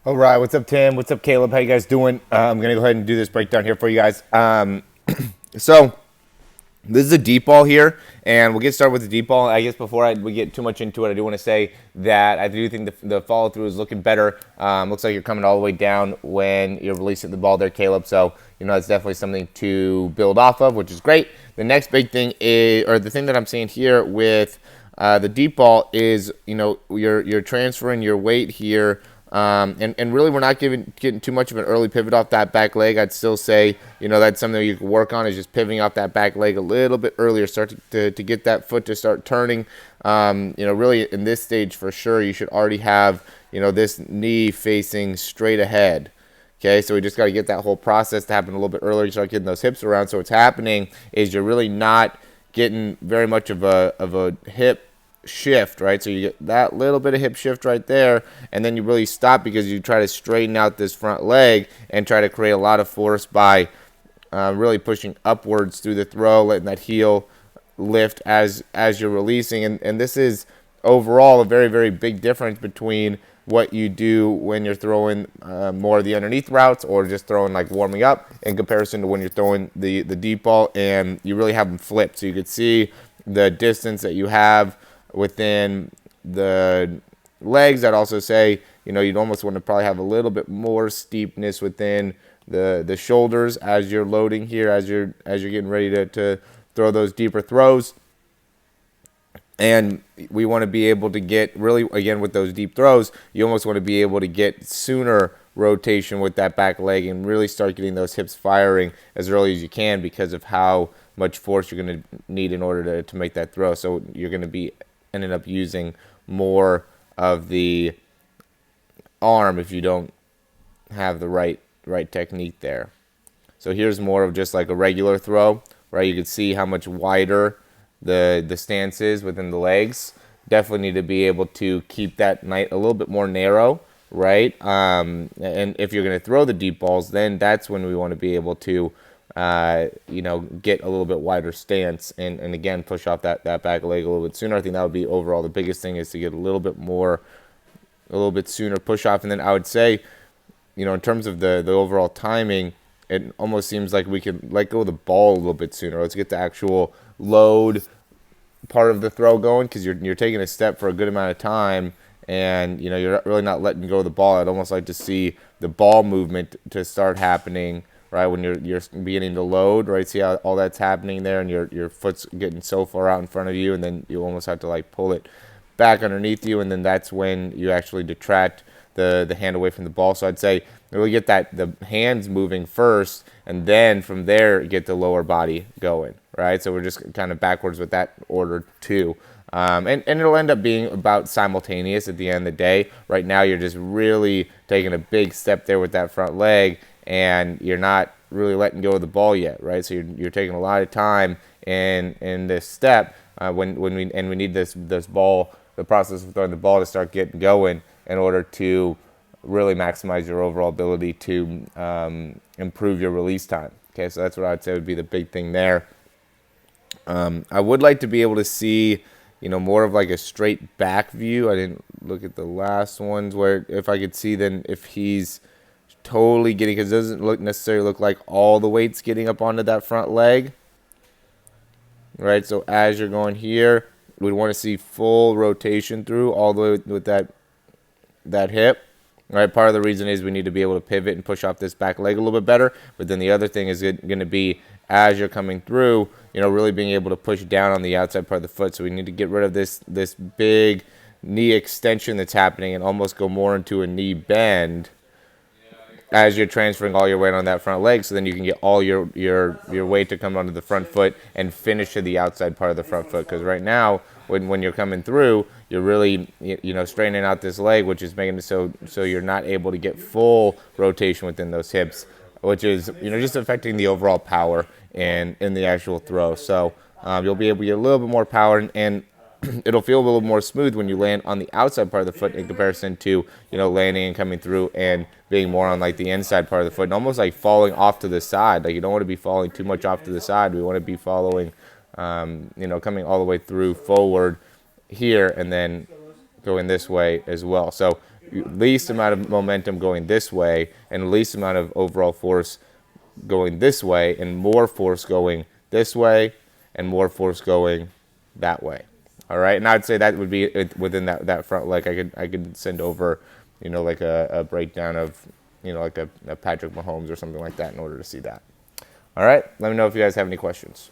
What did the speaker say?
All right, what's up, Tim? What's up, Caleb? How you guys doing? I'm gonna go ahead and do this breakdown here for you guys. So this is a deep ball here, and we'll get started with the deep ball. I guess before we get too much into it, I do want to say that I do think the follow through is looking better. Looks like you're coming all the way down when you're releasing the ball there, Caleb. So it's definitely something to build off of, which is great. The next big thing is, or the thing that I'm seeing here with the deep ball is, you're transferring your weight here. And really, we're not getting too much of an early pivot off that back leg. I'd still say, that's something you can work on, is just pivoting off that back leg a little bit earlier, start to get that foot to start turning. Really in this stage for sure, you should already have, this knee facing straight ahead. Okay, so we just got to get that whole process to happen a little bit earlier, start getting those hips around. So what's happening is you're really not getting very much of a hip shift, right? So you get that little bit of hip shift right there, and then you really stop because you try to straighten out this front leg and try to create a lot of force by really pushing upwards through the throw, letting that heel lift as you're releasing. And this is overall a very, very big difference between what you do when you're throwing more of the underneath routes or just throwing like warming up in comparison to when you're throwing the deep ball and you really have them flipped. So you could see the distance that you have within the legs. I'd also say, you'd almost want to probably have a little bit more steepness within the shoulders as you're loading here, as you're getting ready to throw those deeper throws. And we want to be able to get really, again, with those deep throws, you almost want to be able to get sooner rotation with that back leg and really start getting those hips firing as early as you can because of how much force you're going to need in order to make that throw. So you're going to be ended up using more of the arm if you don't have the right technique there. So here's more of just like a regular throw, right? You can see how much wider the stance is within the legs. Definitely need to be able to keep that night a little bit more narrow, right? And if you're going to throw the deep balls, then that's when we want to be able to get a little bit wider stance and again, push off that back leg a little bit sooner. I think that would be overall the biggest thing, is to get a little bit sooner push off. And then I would say, in terms of the overall timing, it almost seems like we could let go of the ball a little bit sooner. Let's get the actual load part of the throw going, because you're taking a step for a good amount of time and you're really not letting go of the ball. I'd almost like to see the ball movement to start happening right when you're beginning to load, right? See how all that's happening there, and your foot's getting so far out in front of you, and then you almost have to like pull it back underneath you, and then that's when you actually detract the hand away from the ball. So I'd say really get the hands moving first, and then from there get the lower body going, right? So we're just kind of backwards with that order too. And it'll end up being about simultaneous at the end of the day. Right now you're just really taking a big step there with that front leg, and you're not really letting go of the ball yet, right? So you're taking a lot of time in this step when we need this ball, the process of throwing the ball, to start getting going in order to really maximize your overall ability to improve your release time. Okay, so that's what I would say would be the big thing there. I would like to be able to see, more of like a straight back view. I didn't look at the last ones where if I could see then if he's totally getting, because it doesn't necessarily look like all the weight's getting up onto that front leg. Right, so as you're going here, we'd want to see full rotation through all the way with that hip. Right, part of the reason is we need to be able to pivot and push off this back leg a little bit better. But then the other thing is going to be, as you're coming through, really being able to push down on the outside part of the foot. So we need to get rid of this big knee extension that's happening and almost go more into a knee bend as you're transferring all your weight on that front leg, so then you can get all your weight to come onto the front foot and finish to the outside part of the front foot. Because right now, when you're coming through, you're really straightening out this leg, which is making it so you're not able to get full rotation within those hips, which is just affecting the overall power and in the actual throw. So you'll be able to get a little bit more power, and it'll feel a little more smooth when you land on the outside part of the foot in comparison to landing and coming through and being more on like the inside part of the foot and almost like falling off to the side. Like you don't want to be falling too much off to the side. We want to be following, coming all the way through forward here and then going this way as well. So least amount of momentum going this way and least amount of overall force going this way, and more force going this way and more force going that way. All right, and I'd say that would be within that front leg. I could send over, like a breakdown of, like a Patrick Mahomes or something like that in order to see that. All right, let me know if you guys have any questions.